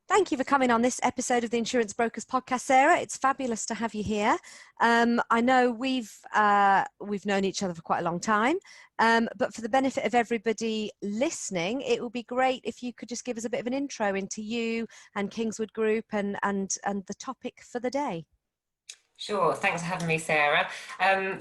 Thank you for coming on this episode of the Insurance Brokers Podcast, Sarah. It's fabulous to have you here. I know we've known each other for quite a long time, but for the benefit of everybody listening, it would be great if you could just give us a bit of an intro into you and Kingswood Group and the topic for the day. Sure, thanks for having me, Sarah.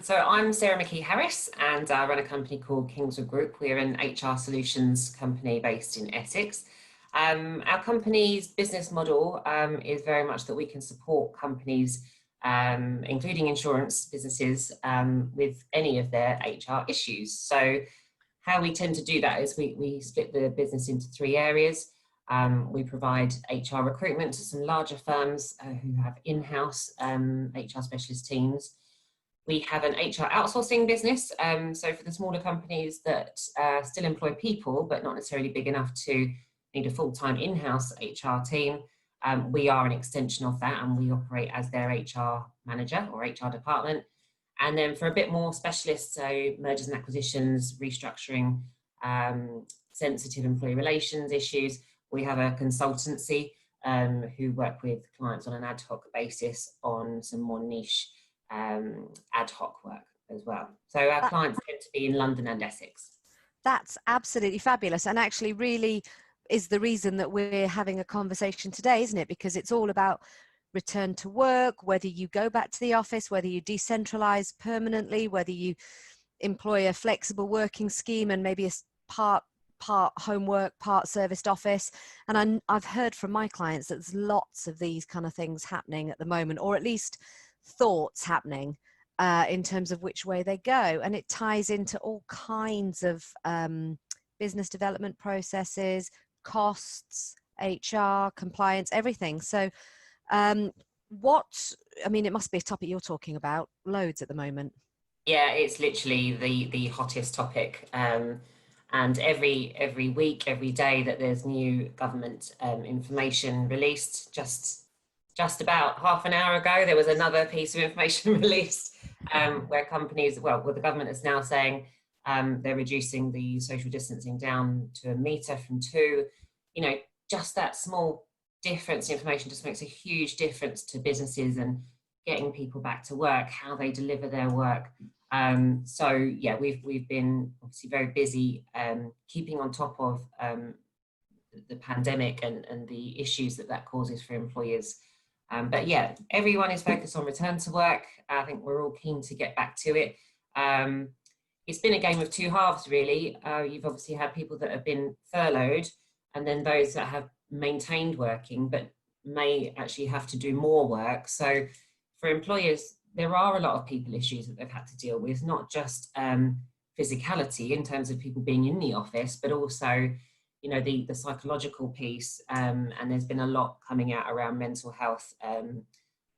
So I'm Sarah McKee Harris and I run a company called Kingswood Group. We're an HR solutions company based in Essex. Our company's business model is very much that we can support companies, including insurance businesses, with any of their HR issues. So how we tend to do that is we split the business into three areas. We provide HR recruitment to some larger firms who have in-house HR specialist teams. We have an HR outsourcing business, so for the smaller companies that still employ people, but not necessarily big enough to need a full-time in-house HR team, we are an extension of that and we operate as their HR manager or HR department. And then for a bit more specialist, so mergers and acquisitions, restructuring, sensitive employee relations issues, we have a consultancy who work with clients on an ad hoc basis on some more niche ad hoc work as well. So our clients tend to be in London and Essex. That's absolutely fabulous, and actually really is the reason that we're having a conversation today, isn't it? Because it's all about return to work, whether you go back to the office, whether you decentralise permanently, whether you employ a flexible working scheme and maybe a part homework, part serviced office. And I've heard from my clients that there's lots of these kind of things happening at the moment, or at least thoughts happening in terms of which way they go. And it ties into all kinds of business development processes, costs, HR, compliance, everything. So it must be a topic you're talking about loads at the moment. Yeah, it's literally the hottest topic. And every week, every day that there's new government information released, just about half an hour ago, there was another piece of information released where companies, the government is now saying they're reducing the social distancing down to 1 metre from 2. You know, just that small difference in information just makes a huge difference to businesses and getting people back to work, how they deliver their work. So yeah, we've been obviously very busy keeping on top of the pandemic and the issues that causes for employers. But yeah, everyone is focused on return to work. I think we're all keen to get back to it. It's been a game of two halves, really. You've obviously had people that have been furloughed, and then those that have maintained working but may actually have to do more work. So for employers, there are a lot of people issues that they've had to deal with, not just physicality in terms of people being in the office, but also, you know, the psychological piece. And there's been a lot coming out around mental health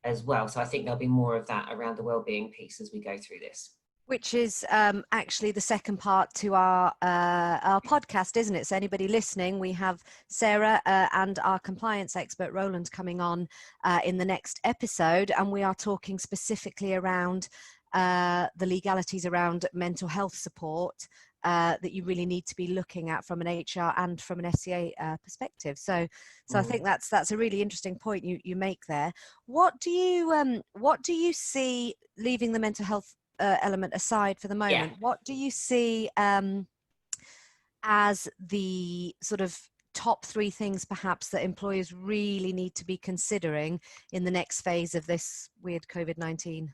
as well. So I think there'll be more of that around the wellbeing piece as we go through this. Which is actually the second part to our podcast, isn't it? So anybody listening, we have Sarah and our compliance expert Roland coming on in the next episode, and we are talking specifically around the legalities around mental health support that you really need to be looking at from an HR and from an SCA perspective. So I think that's a really interesting point you make there. What do you see, leaving the mental health element aside for the moment, what do you see as the sort of top three things perhaps that employers really need to be considering in the next phase of this weird COVID-19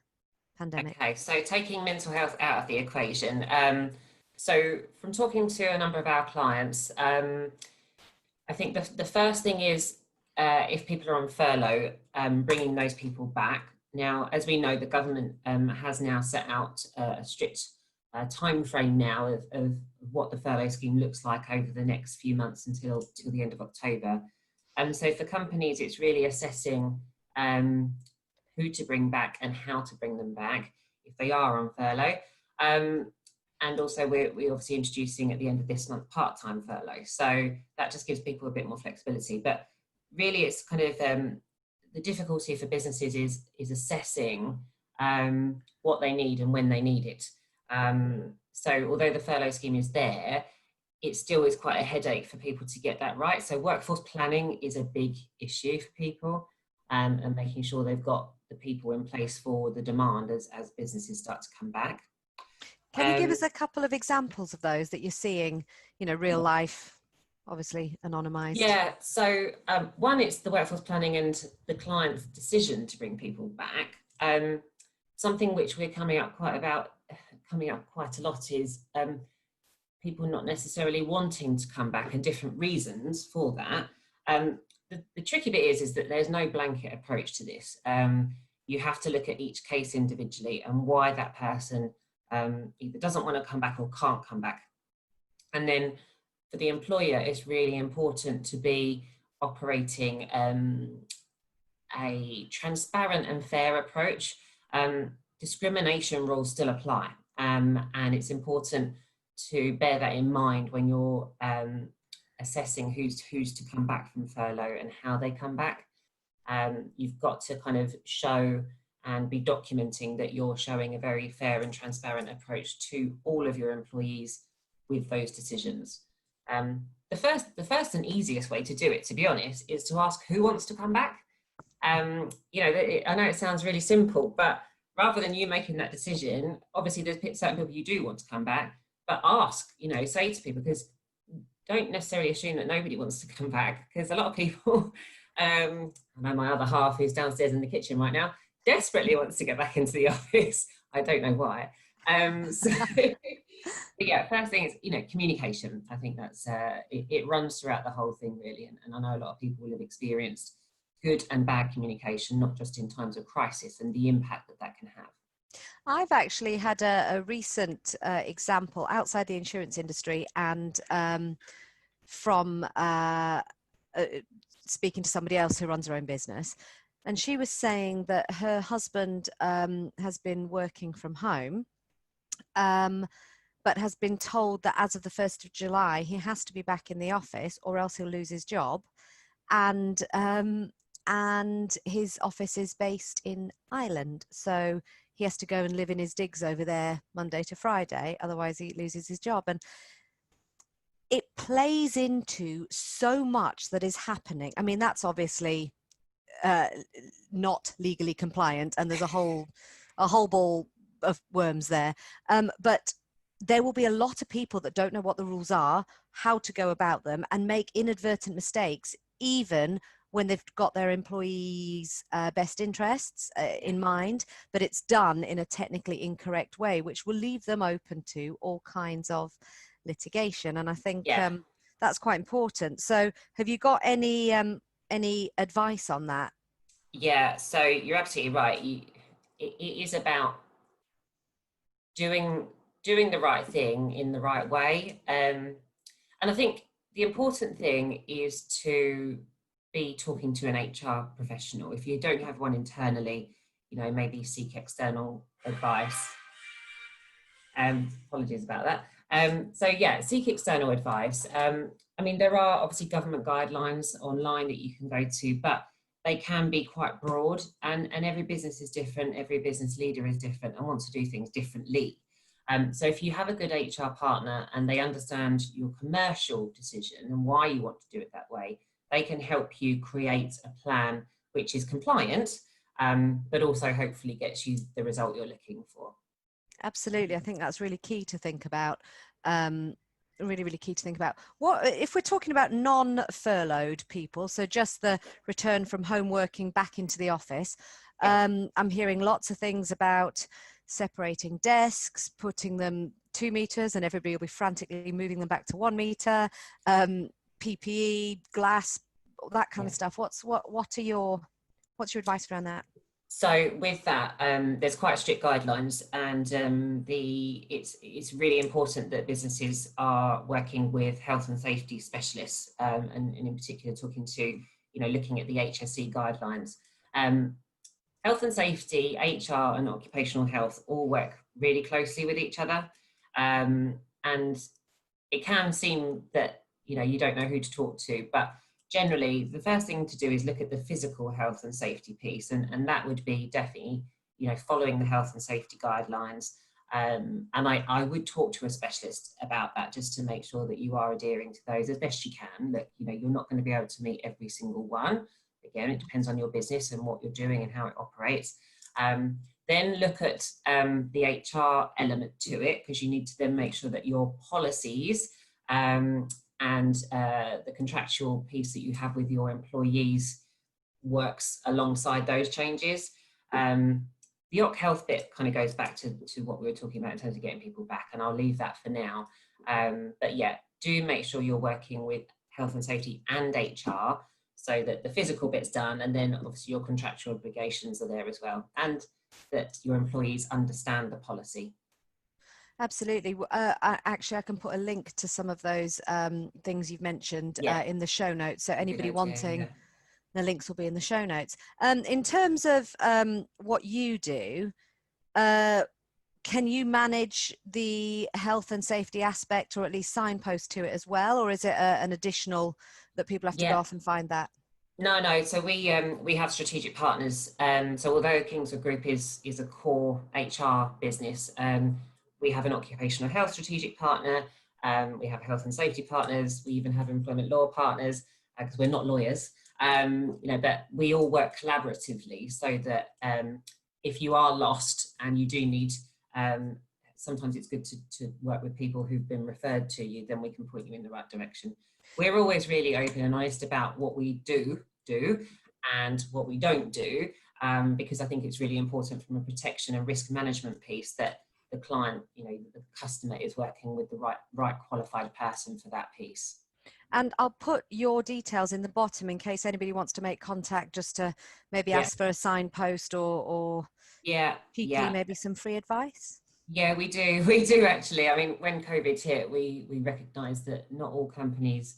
pandemic? Okay, so taking mental health out of the equation. So from talking to a number of our clients, I think the first thing is if people are on furlough, bringing those people back. Now, as we know, the government has now set out a strict time frame now of what the furlough scheme looks like over the next few months until the end of October. So for companies, it's really assessing who to bring back and how to bring them back if they are on furlough. And also we're obviously introducing at the end of this month part-time furlough. So that just gives people a bit more flexibility. But really it's kind of the difficulty for businesses is assessing what they need and when they need it. So although the furlough scheme is there, it still is quite a headache for people to get that right. So workforce planning is a big issue for people, and making sure they've got the people in place for the demand as businesses start to come back. Can you give us a couple of examples of those that you're seeing, real life, obviously anonymized? Yeah, so one, it's the workforce planning and the client's decision to bring people back. Something which we're coming up quite a lot is people not necessarily wanting to come back and different reasons for that. The tricky bit is that there's no blanket approach to this. You have to look at each case individually and why that person either doesn't want to come back or can't come back. And then for the employer, it's really important to be operating a transparent and fair approach. Discrimination rules still apply, and it's important to bear that in mind when you're assessing who's to come back from furlough and how they come back. You've got to kind of show and be documenting that you're showing a very fair and transparent approach to all of your employees with those decisions. The first and easiest way to do it, to be honest, is to ask who wants to come back. I know it sounds really simple, but rather than you making that decision, obviously there's certain people you do want to come back, but ask, say to people, because don't necessarily assume that nobody wants to come back, because a lot of people, I know my other half who's downstairs in the kitchen right now, desperately wants to get back into the office. I don't know why. But yeah, first thing is, communication. I think that's, it runs throughout the whole thing really. And I know a lot of people will have experienced good and bad communication, not just in times of crisis, and the impact that can have. I've actually had a recent example outside the insurance industry, and from speaking to somebody else who runs her own business. And she was saying that her husband has been working from home, but has been told that as of the 1st of July, he has to be back in the office or else he'll lose his job. And his office is based in Ireland. So he has to go and live in his digs over there Monday to Friday, otherwise he loses his job. And it plays into so much that is happening. I mean, that's obviously not legally compliant, and there's a whole ball of worms there. But there will be a lot of people that don't know what the rules are, how to go about them, and make inadvertent mistakes, even when they've got their employees' best interests in mind, but it's done in a technically incorrect way, which will leave them open to all kinds of litigation. And I think that's quite important. So have you got any advice on that? Yeah, so you're absolutely right. It is about doing the right thing in the right way. And I think the important thing is to be talking to an HR professional. If you don't have one internally, maybe seek external advice. Apologies about that. So yeah, seek external advice. I mean, there are obviously government guidelines online that you can go to, but they can be quite broad, and every business is different, every business leader is different and wants to do things differently. So if you have a good HR partner and they understand your commercial decision and why you want to do it that way, they can help you create a plan which is compliant, but also hopefully gets you the result you're looking for. Absolutely. I think that's really key to think about. Really key to think about. What if we're talking about non-furloughed people, so just the return from home working back into the office? I'm hearing lots of things about separating desks, putting them 2 meters, and everybody will be frantically moving them back to 1 meter. PPE, glass, that kind of stuff. What's your advice around that? So with that, there's quite strict guidelines, and it's really important that businesses are working with health and safety specialists, and in particular talking to, looking at the HSE guidelines. Health and safety, HR and occupational health all work really closely with each other. And it can seem that, you don't know who to talk to, but generally the first thing to do is look at the physical health and safety piece. And that would be definitely, following the health and safety guidelines, And I would talk to a specialist about that, just to make sure that you are adhering to those as best you can. That, you know, you're not going to be able to meet every single one. Again, it depends on your business and what you're doing and how it operates. Then look at the HR element to it, because you need to then make sure that your policies and the contractual piece that you have with your employees works alongside those changes. The Occ Health bit kind of goes back to what we were talking about in terms of getting people back, and I'll leave that for now. But yeah, do make sure you're working with health and safety and HR, so that the physical bit's done, and then obviously your contractual obligations are there as well, and that your employees understand the policy. Absolutely. Actually, I can put a link to some of those things you've mentioned in the show notes. So anybody wanting, the links will be in the show notes. In terms of what you do, can you manage the health and safety aspect, or at least signpost to it as well? Or is it an additional that people have to go off and find that? No. So we have strategic partners. So although Kingswood Group is a core HR business, we have an occupational health strategic partner. We have health and safety partners. We even have employment law partners, because we're not lawyers. You know, but we all work collaboratively, so that if you are lost and you do need, sometimes it's good to work with people who've been referred to you, then we can point you in the right direction. We're always really open and honest about what we do and what we don't do, because I think it's really important from a protection and risk management piece that the client, you know, the customer is working with the right qualified person for that piece. And I'll put your details in the bottom in case anybody wants to make contact, just to maybe ask for a signpost or cheeky, maybe some free advice. Yeah, we do actually. I mean, when COVID hit, we recognised that not all companies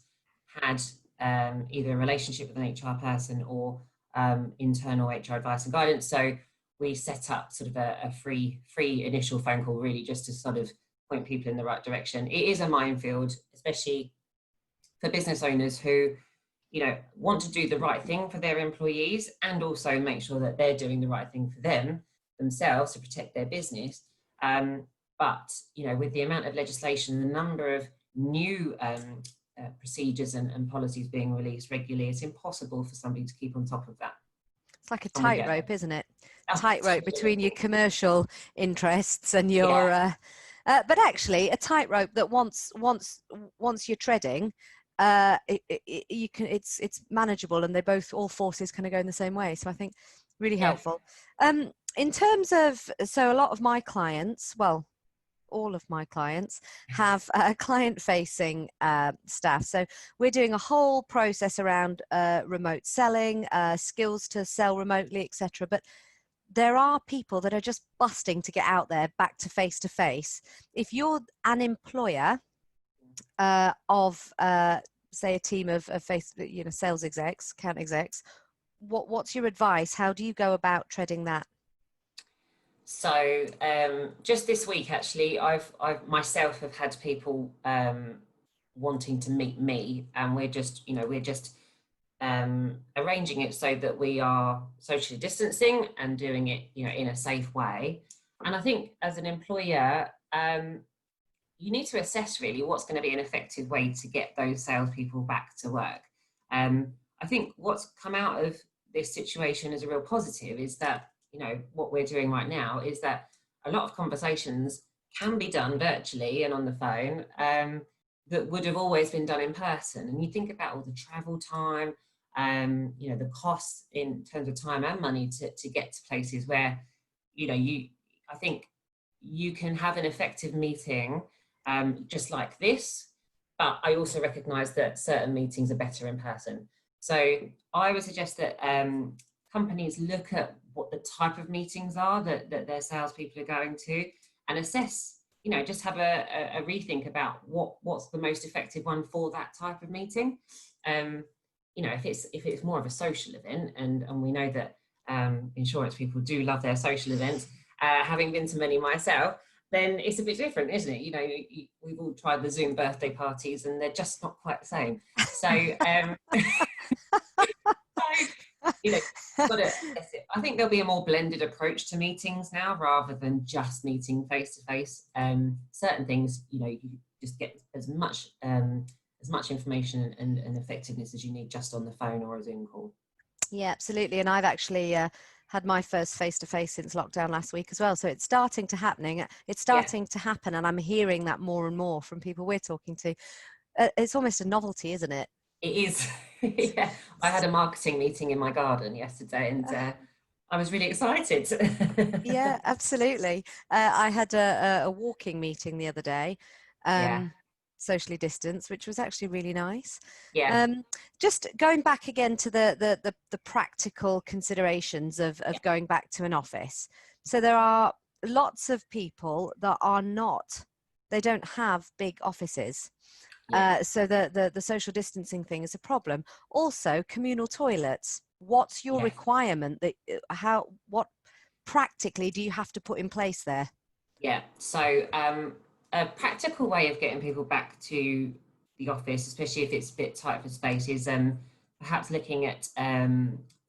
had either a relationship with an HR person or internal HR advice and guidance. So we set up sort of a free initial phone call, really, just to sort of point people in the right direction. It is a minefield, especially for business owners who, you know, want to do the right thing for their employees and also make sure that they're doing the right thing for themselves to protect their business. But, you know, with the amount of legislation, the number of new procedures and policies being released regularly, it's impossible for somebody to keep on top of that. It's like a tightrope, isn't it? Tightrope between your commercial interests and your but actually a tightrope that once you're treading, it's manageable, and all forces kind of go in the same way. So I think really helpful. In terms of, so a lot of my clients, well, all of my clients have client-facing staff. So we're doing a whole process around remote selling, skills to sell remotely, etc. But there are people that are just busting to get out there back to face-to-face. If you're an employer of, say, a team of sales execs, account execs, what's your advice? How do you go about treading that? So just this week, actually, I've myself have had people wanting to meet me, and we're just arranging it so that we are socially distancing and doing it, you know, in a safe way. And I think as an employer, you need to assess really what's going to be an effective way to get those salespeople back to work. I think what's come out of this situation as a real positive is that, you know, what we're doing right now is that a lot of conversations can be done virtually and on the phone that would have always been done in person. And you think about all the travel time, you know, the costs in terms of time and money to get to places where, you know, I think you can have an effective meeting just like this, but I also recognise that certain meetings are better in person. So I would suggest that companies look at what the type of meetings are that their salespeople are going to, and assess, you know, just have a rethink about what's the most effective one for that type of meeting. You know, if it's more of a social event, and we know that insurance people do love their social events, having been to many myself, then it's a bit different, isn't it? You know, we've all tried the Zoom birthday parties and they're just not quite the same. So You know, you've got to assess it. I think there'll be a more blended approach to meetings now rather than just meeting face to face. Certain things, you know, you just get as much information and effectiveness as you need just on the phone or a Zoom call. Yeah, absolutely. And I've actually had my first face-to-face since lockdown last week as well. So it's starting to happening. It's starting to happen. And I'm hearing that more and more from people we're talking to. It's almost a novelty, isn't it? It is. Yeah. I had a marketing meeting in my garden yesterday and I was really excited. Yeah, absolutely. I had a walking meeting the other day. Yeah. Socially distanced, which was actually really nice. Yeah. Just going back again to the practical considerations of going back to an office. So there are lots of people that are not, they don't have big offices. So the social distancing thing is a problem. Also, communal toilets. What's your requirement that what practically do you have to put in place there? Yeah. So a practical way of getting people back to the office, especially if it's a bit tight for space, is perhaps looking at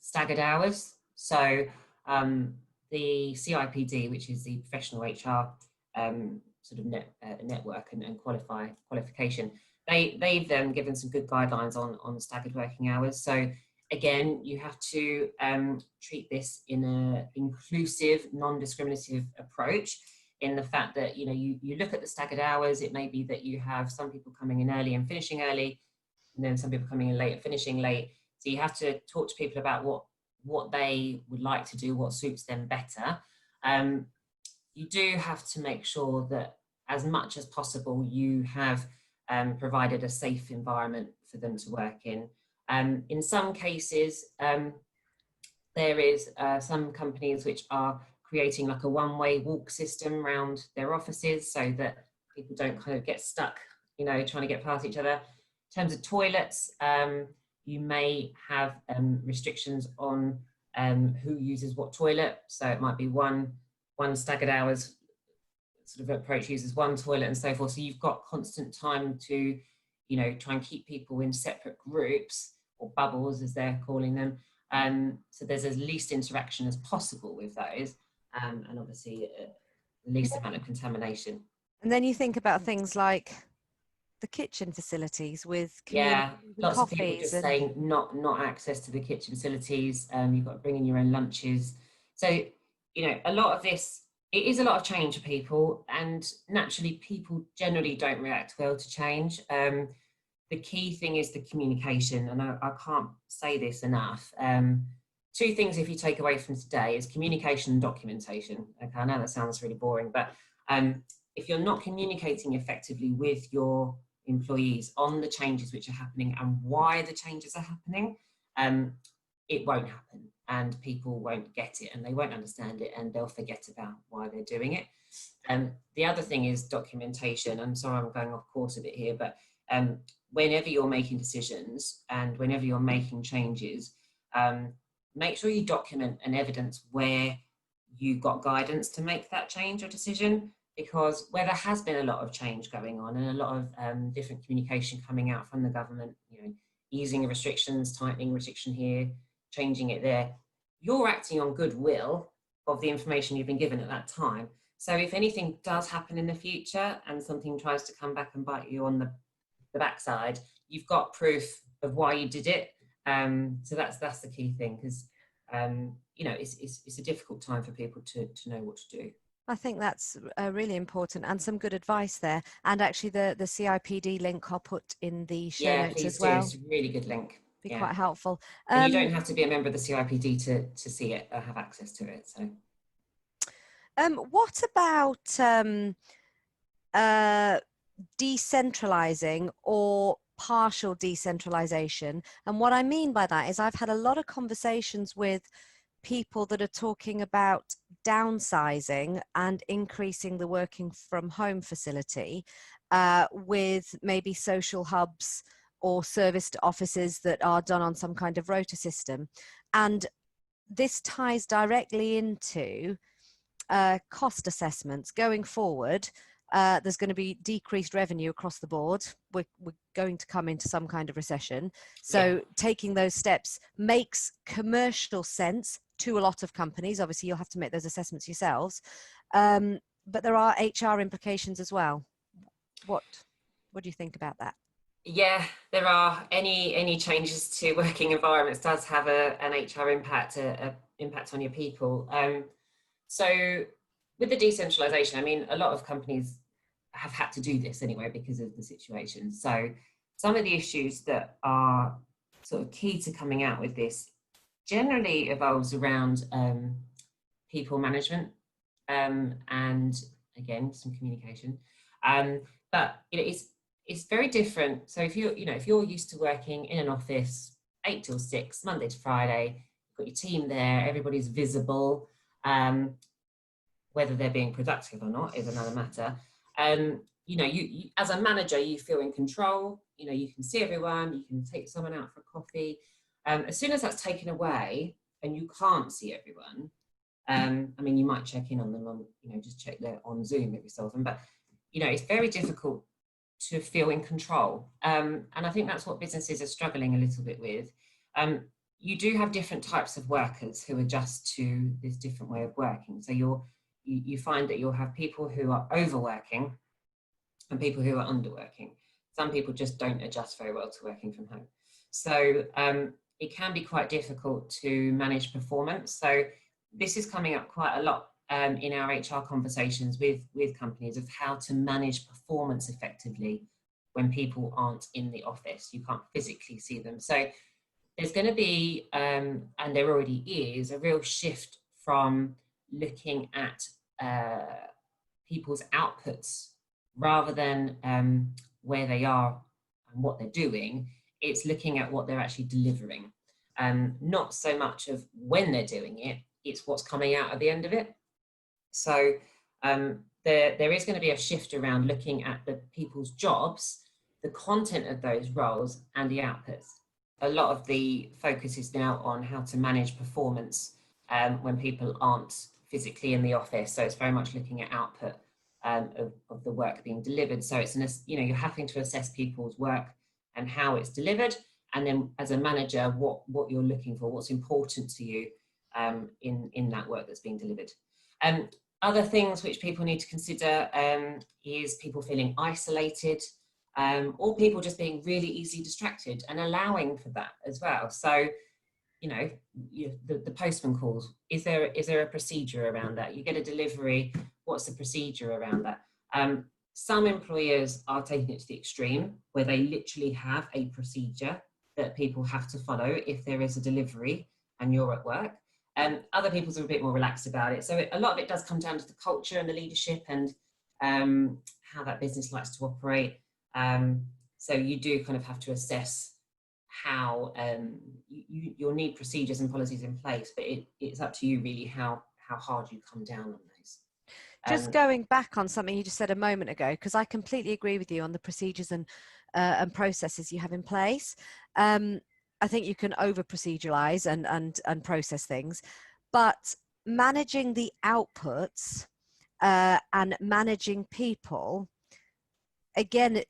staggered hours. So the CIPD, which is the professional HR sort of network and qualification, they've given some good guidelines on staggered working hours. So again, you have to treat this in an inclusive, non-discriminative approach, in the fact that, you know, you look at the staggered hours. It may be that you have some people coming in early and finishing early, and then some people coming in late and finishing late. So you have to talk to people about what they would like to do, what suits them better. You do have to make sure that as much as possible you have provided a safe environment for them to work in. In some cases, there is some companies which are creating like a one-way walk system around their offices so that people don't kind of get stuck, you know, trying to get past each other. In terms of toilets, you may have restrictions on who uses what toilet. So it might be one staggered hours sort of approach uses one toilet and so forth. So you've got constant time to, you know, try and keep people in separate groups or bubbles, as they're calling them. So there's as least interaction as possible with those. And obviously the least amount of contamination. And then you think about things like the kitchen facilities with communal lots of people coffees just saying not access to the kitchen facilities. You've got to bring in your own lunches. So, you know, a lot of this, it is a lot of change for people, and naturally people generally don't react well to change. The key thing is the communication, and I can't say this enough. Two things if you take away from today is communication and documentation. Okay, I know that sounds really boring, but if you're not communicating effectively with your employees on the changes which are happening and why the changes are happening, it won't happen, and people won't get it, and they won't understand it, and they'll forget about why they're doing it. The other thing is documentation. I'm sorry, I'm going off course a bit here, but whenever you're making decisions and whenever you're making changes, make sure you document and evidence where you got guidance to make that change or decision, because where there has been a lot of change going on and a lot of different communication coming out from the government, you know, easing restrictions, tightening restriction here, changing it there, you're acting on goodwill of the information you've been given at that time. So if anything does happen in the future and something tries to come back and bite you on the backside, you've got proof of why you did it. So that's the key thing, because you know, it's a difficult time for people to know what to do. I think that's really important, and some good advice there. And actually the CIPD link I'll put in the show notes as well. It's a really good link. Be quite helpful. And you don't have to be a member of the CIPD to see it or have access to it. So what about decentralizing or partial decentralization? And what I mean by that is I've had a lot of conversations with people that are talking about downsizing and increasing the working from home facility with maybe social hubs or serviced offices that are done on some kind of rota system. And this ties directly into cost assessments going forward. there's going to be decreased revenue across the board. We're going to come into some kind of recession. So taking those steps makes commercial sense to a lot of companies. Obviously, you'll have to make those assessments yourselves. But there are HR implications as well. What do you think about that? Yeah, there are. Any changes to working environments does have an HR impact, a impact on your people. So with the decentralisation, I mean, a lot of companies have had to do this anyway because of the situation. So some of the issues that are sort of key to coming out with this generally evolves around people management, and again, some communication. But you know, it's very different. So if you're used to working in an office 8 till 6, Monday to Friday, you've got your team there, everybody's visible, whether they're being productive or not is another matter. You know, you as a manager, you feel in control. You know, you can see everyone, you can take someone out for coffee. As soon as that's taken away and you can't see everyone, I mean, you might check in on them on, you know, just check they're on Zoom every so often, but you know, it's very difficult to feel in control. And I think that's what businesses are struggling a little bit with. You do have different types of workers who adjust to this different way of working. So you find that you'll have people who are overworking and people who are underworking. Some people just don't adjust very well to working from home. So it can be quite difficult to manage performance. So this is coming up quite a lot in our HR conversations with companies of how to manage performance effectively when people aren't in the office. You can't physically see them. So there's going to be, and there already is, a real shift from looking at people's outputs rather than where they are and what they're doing. It's looking at what they're actually delivering. Not so much of when they're doing it, it's what's coming out at the end of it. So there is going to be a shift around looking at the people's jobs, the content of those roles and the outputs. A lot of the focus is now on how to manage performance when people aren't physically in the office. So it's very much looking at output of the work being delivered. So it's, you know, you're having to assess people's work and how it's delivered. And then as a manager, what you're looking for, what's important to you in that work that's being delivered. Other things which people need to consider is people feeling isolated, or people just being really easily distracted and allowing for that as well. So, you know, the postman calls, is there a procedure around that? You get a delivery, what's the procedure around that? Some employers are taking it to the extreme where they literally have a procedure that people have to follow if there is a delivery and you're at work. Other people are a bit more relaxed about it. So a lot of it does come down to the culture and the leadership and how that business likes to operate. So you do kind of have to assess how you'll need procedures and policies in place, but it's up to you really how hard you come down on those. Just going back on something you just said a moment ago, because I completely agree with you on the procedures and processes you have in place. I think you can over proceduralize and process things, but managing the outputs and managing people, again,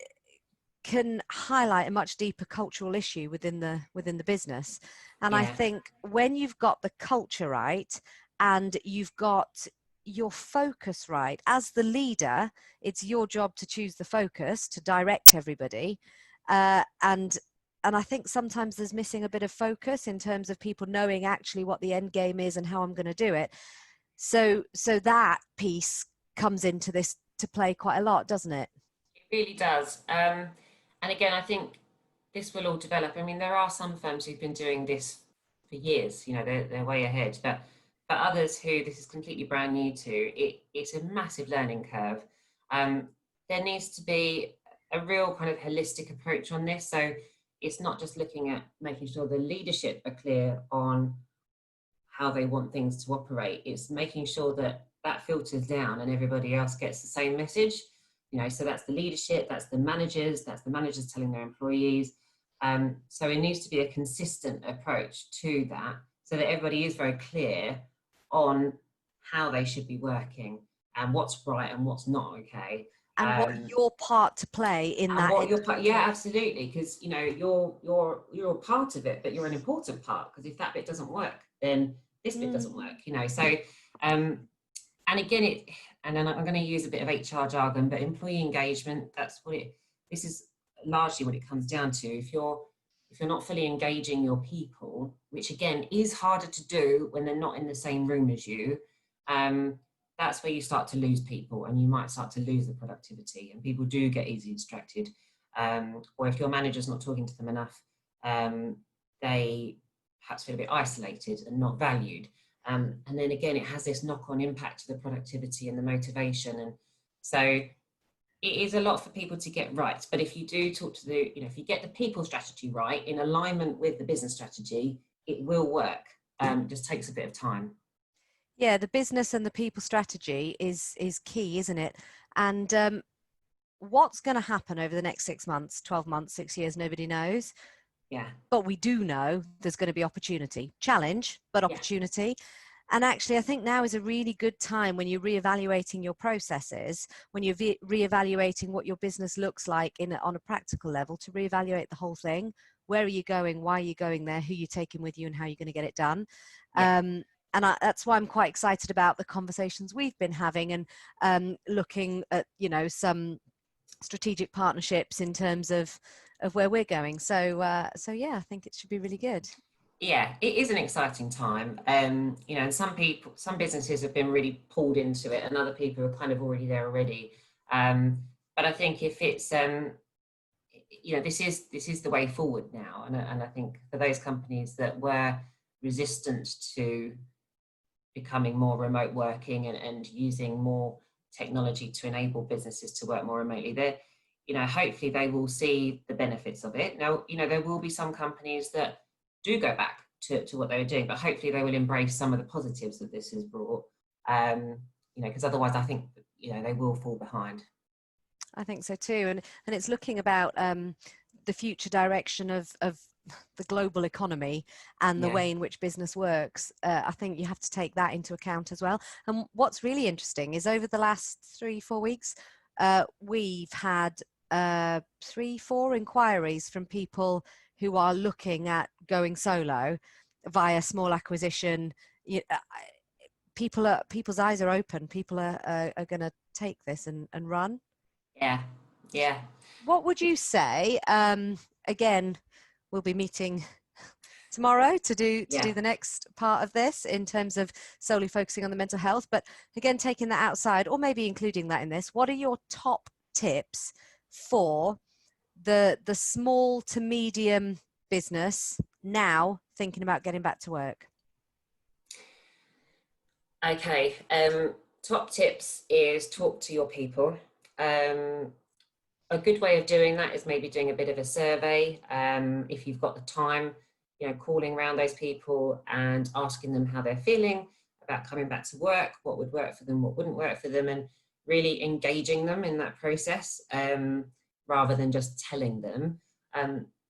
can highlight a much deeper cultural issue within the business. And I think when you've got the culture right and you've got your focus right, as the leader, it's your job to choose the focus, to direct everybody, and I think sometimes there's missing a bit of focus in terms of people knowing actually what the end game is and how I'm going to do it. So that piece comes into this to play quite a lot, doesn't it? It really does. And again, I think this will all develop. I mean, there are some firms who've been doing this for years, you know, they're way ahead, but others who this is completely brand new to, it's a massive learning curve. There needs to be a real kind of holistic approach on this. So it's not just looking at making sure the leadership are clear on how they want things to operate. It's making sure that that filters down and everybody else gets the same message. You know, so that's the leadership, that's the managers telling their employees. So it needs to be a consistent approach to that so that everybody is very clear on how they should be working and what's right and what's not okay. And what your part to play in and that. what your part, yeah, absolutely, because you know you're a part of it, but you're an important part, because if that bit doesn't work, then this bit doesn't work, you know. So and again, and then I'm going to use a bit of HR jargon, but employee engagement, this is largely what it comes down to. If you're not fully engaging your people, which again is harder to do when they're not in the same room as you, that's where you start to lose people, and you might start to lose the productivity, and people do get easily distracted. Or if your manager's not talking to them enough, they perhaps feel a bit isolated and not valued. And then again, it has this knock-on impact to the productivity and the motivation. And so it is a lot for people to get right. But if you do talk to if you get the people strategy right in alignment with the business strategy, it will work. It just takes a bit of time. Yeah, the business and the people strategy is key, isn't it? And what's going to happen over the next 6 months, 12 months, 6 years, nobody knows. Yeah. But we do know there's going to be opportunity, challenge, but opportunity. Yeah. And actually, I think now is a really good time when you're reevaluating your processes, when you're reevaluating what your business looks like on a practical level, to reevaluate the whole thing. Where are you going? Why are you going there? Who are you taking with you, and how are you going to get it done? Yeah. And that's why I'm quite excited about the conversations we've been having, and looking at, some strategic partnerships in terms of where we're going. So yeah, I think it should be really good. Yeah, it is an exciting time. And some businesses have been really pulled into it, and other people are kind of already there already. But I think if it's, this is the way forward now. And I think for those companies that were resistant to becoming more remote working and using more technology to enable businesses to work more remotely, hopefully they will see the benefits of it. Now, there will be some companies that do go back to what they were doing, but hopefully they will embrace some of the positives that this has brought, because otherwise I think, they will fall behind. I think so too. And it's looking about the future direction of the global economy and the way in which business works. I think you have to take that into account as well. And what's really interesting is over the last 3-4 weeks, we've had 3-4 inquiries from people who are looking at going solo via small acquisition. People's eyes are open. People are going to take this and run. Yeah. What would you say? Again, we'll be meeting tomorrow to do the next part of this in terms of solely focusing on the mental health. But again, taking that outside, or maybe including that in this, what are your top tips for the small to medium business now thinking about getting back to work? Okay, top tips is talk to your people. A good way of doing that is maybe doing a bit of a survey, if you've got the time, calling around those people and asking them how they're feeling about coming back to work, what would work for them, what wouldn't work for them, and really engaging them in that process, rather than just telling them.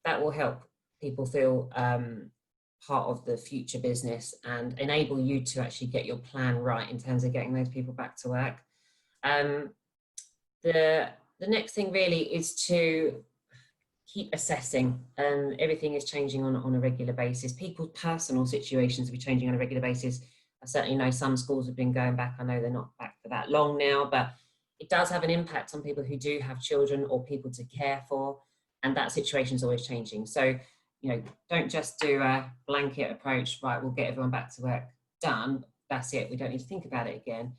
That will help people feel part of the future business and enable you to actually get your plan right in terms of getting those people back to work. The next thing really is to keep assessing. Everything is changing on a regular basis. People's personal situations will be changing on a regular basis. I certainly know some schools have been going back. I know they're not back for that long now, but it does have an impact on people who do have children or people to care for, and that situation is always changing. So, don't just do a blanket approach, right, we'll get everyone back to work, done, that's it, we don't need to think about it again.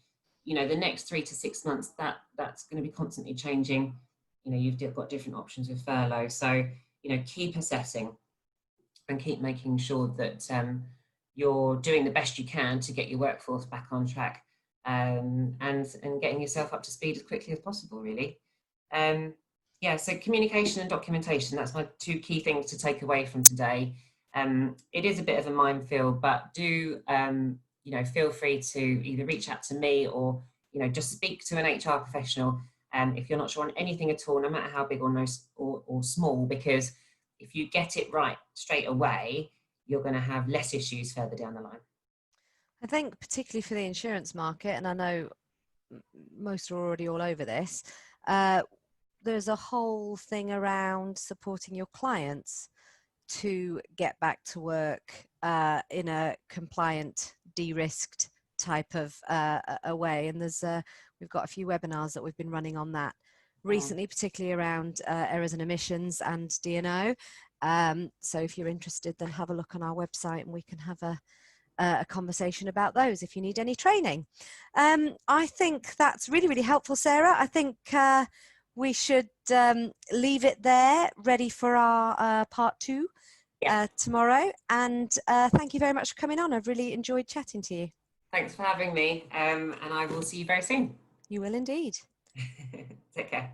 The next 3 to 6 months, that's going to be constantly changing. You've got different options with furlough. So, keep assessing and keep making sure that you're doing the best you can to get your workforce back on track, and getting yourself up to speed as quickly as possible, really. So communication and documentation, that's my 2 key things to take away from today. It is a bit of a minefield, but do feel free to either reach out to me or just speak to an HR professional if you're not sure on anything at all, no matter how big or small, because if you get it right straight away, you're going to have less issues further down the line. I think particularly for the insurance market, and I know most are already all over this, there's a whole thing around supporting your clients to get back to work in a compliant, de-risked type of a way. And we've got a few webinars that we've been running on that recently, particularly around errors and omissions and D&O. So if you're interested, then have a look on our website and we can have a conversation about those if you need any training. I think that's really, really helpful, Sarah. I think we should leave it there, ready for our part 2 tomorrow. And thank you very much for coming on. I've really enjoyed chatting to you. Thanks for having me, and I will see you very soon. You will indeed. Take care.